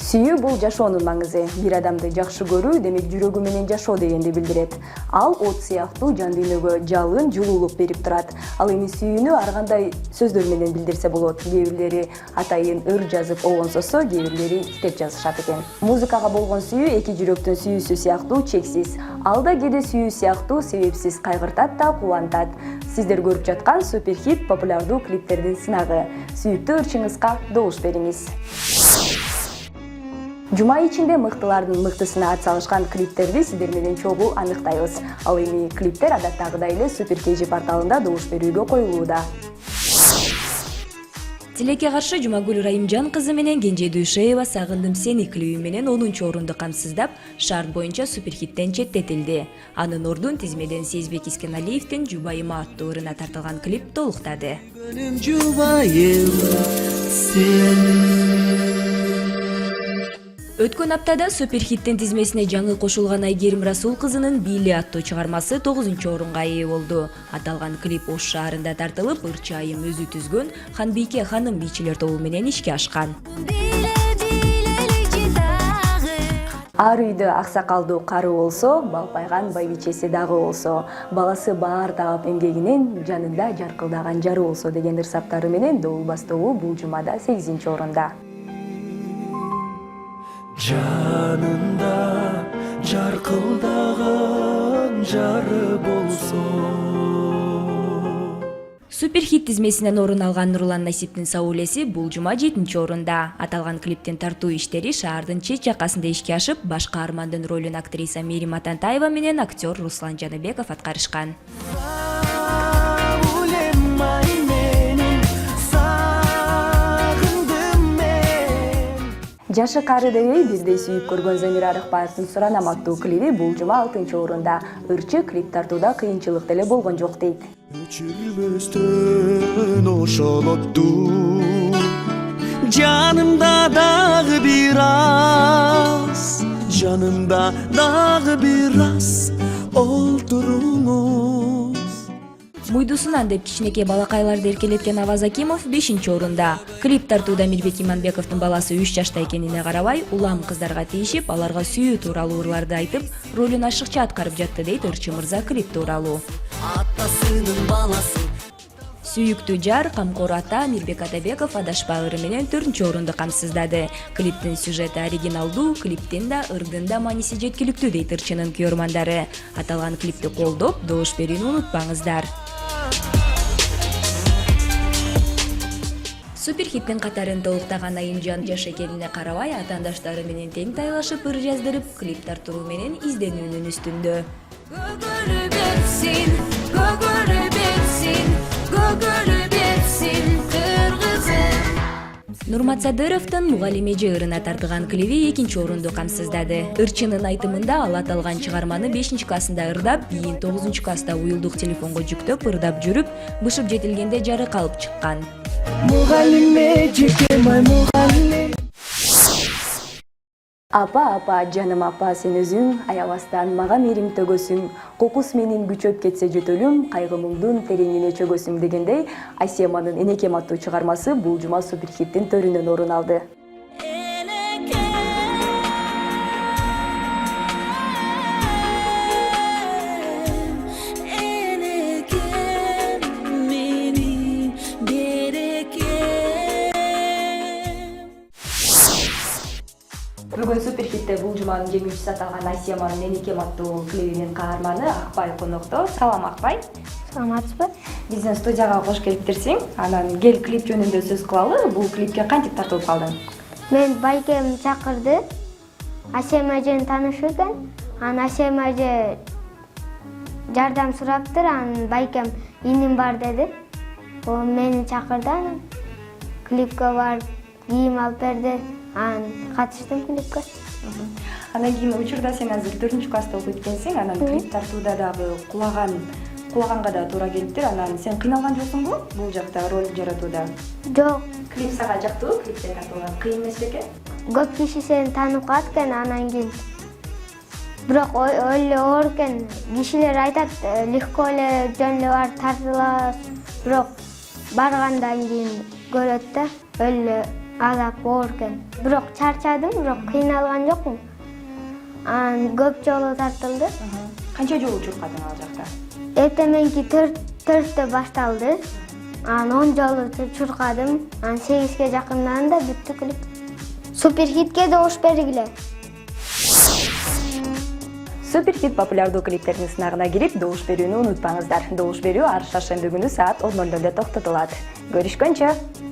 Сүйүү бул жашоонун маңызы. Бир адамды жакшы көрүү демек жүрөгү менен жашоо дегенди билдирет. Ал от сыяктуу жан дүйнөгө жалын, жылуулук берип турат. Ал эми сүйүүнү ар кандай сөздөр менен билдирсе болот. Кээ бирлери атайын ыр жазып оңсосо, кээ бирлери китеп жазышат экен. Музыкага болгон сүйүү эки жүрөктүн сүйүүсү сыяктуу чексиз. Ал да кээде сүйүү сыяктуу себепсиз кайгыртат да кубантат. Сиздер көрүп жаткан суперхит популярдуу клиптердин сынагы. Сүйүктүү ырчыңызга добуш бериңиз. Жума ичинде мыктылардын мыктысына ат салышкан клиптерди сиздер менен чогуу аныктайбыз. Ал эми клиптер адаттагыдай эле Супер KG порталында добуш берүүгө коюлууда. Тилекке каршы Жумагүл Райымжан кызы менен Кенже Дүйшеева Сагындым сени клиби менен 10-орунду камсыздап, шарт боюнча суперхиттен четтетилди. Анын ордун тизмеден Сезбек Искеналиевдин Жубайыма аттуу ырына тартылган клип толуктады. Өткөн аптада суперхиттин тизмесине жаңы кошулган Айгерим Расул кызынын Били аттуу чыгармасы 9-орунга ээ болду. Аталган клип Ош шаарында тартылып, ырчы айым өзү түзгөн Ханбийке ханым бийчилер тобу менен ишке ашкан. Ар үйдө аксакалдуу кары болсо, балпайган байбичеси дагы болсо, баласы баар таап эмгегинен жанында жаркылдаган жары болсо деген ырсаптары менен Добулбас тобу бул жумада 8-орунда. Жанында жаркылдаган жары болсо. Суперхит тизмесинен орун алган Нурлан Насиптин Саулеси бул жума 7-орунда. Аталган клиптин тартуу иштери шаардын чет жакасында ишке ашып, баш каармандын ролун актриса Мерим Атантаева менен актер Руслан Жаныбеков аткарышкан. Жашы кары дебей бирдей сүйүп көргөн Замира Арыкбаевдин Суранам аттуу клиби бул жума 6-орунда. Ырчы клип тартууда кыйынчылык деле болгон жок дейт. Өчүрбөстөн ошолотту жанымда дагы бир аз, жанымда дагы бир аз олтуруңуз. Муйдусунан деп кичинекей балакайларды эркелеткен Аваз Акимов 5-орунда. Клип тартууда Мирбек Иманбековдун баласы 3 жашта экенине карабай, улам кыздарга тийишип, аларга сүйүү тууралуу ырларды айтып, ролун ашыкча аткарып жатты дейт ырчы мырза клип тууралуу. Атасынын баласы. Сүйүктүү жар, камкор ата Мирбек Атабеков адашпа ыры менен 4-орунду камсыздады. Клиптин сюжети оригиналдуу, клиптин да ырдын да мааниси жеткиликтүү дейт ырчынын күйөрмандары. Аталган клипти колдоп, добуш берүүнү унутпаңыздар. Суперхиттин катарын толуктаган Айымжан жаш экенине карабай, атаандаштары менен тең тайлашып ыр жаздырып, клип тартуу менен изденүүнүн үстүндө. Нурмат Садыровдун Мугалиме ырына тартылган клиби 2-орунду камсыздады. Ырчынын айтымында ал аталган чыгарманы 5-классында ырдап, кийин 9-класста уюлдук телефонго жүктөп ырдап жүрүп, бышып жетилгенде жары калып чыккан. Мугалиме жекемай мугалиме. Апа, жаным апа, сен өзүң аябастан мага мээрим төгөсүң, кокус менин күчөп кетсе жөтөлүм, кайгымыңдын тереңине чөгөсүң дегендей, Айсеманын Энекем аттуу чыгармасы бул жума суперхиттин төрүнөн орун алды. Бүгүн суперхитте бул жуманын жеңүүчүсү аталган Айсеманын Энекем аттуу клибинин каарманы Акбай конокто. Салам Акбай. Саламатсызбы? Биздин студияга кош келиптирсиң. Анан кел клип жөнүндө сөз кылалы. Бул клипке кантип тартылып калдың? Мен байкем чакырды. Асем эжени таанышып экен. Анан Асем эже жардам сураптыр. Анан байкем иним бар деди. Ол мени чакырды. Анан клипке барып кийим алып берди. Анан катыштым клипке. Андан кийин учурда сен азыр 4-класста окуйт экенсиң. Анан клип тартууда дагы кулаганга да туура келиптир. Анан сен кыйналган жоксуңбу бул жакта роль жаратууда? Жок. Клип сага жактыбы? Клипте тартылган кыйын эмес бекен? Көп киши сени таанып калат экен, анан кийин бирок эле оор экен. Кишилер айтат, легко эле жөн эле барып тартыласыз. Бирок баргандан кийин көрөт да, эле азап оор экен. Бирок чарчадым, бирок кыйналган жокмун. Анан көп жолу тартылды. Канча жолу чуркадың ал жакта? Эртеменки 4-тө башталды. Анан 10 жолу чуркадым. Анан 8ге жакындаганда бүттү клип. Суперхитке добуш бергиле. Суперхит популярдуу клиптердин сынагына кирип, добуш берүүнү унутпаңыздар. Добуш берүү ар шаршемби күнү саат 10:00 токтотулат. Көрүшкөнчө!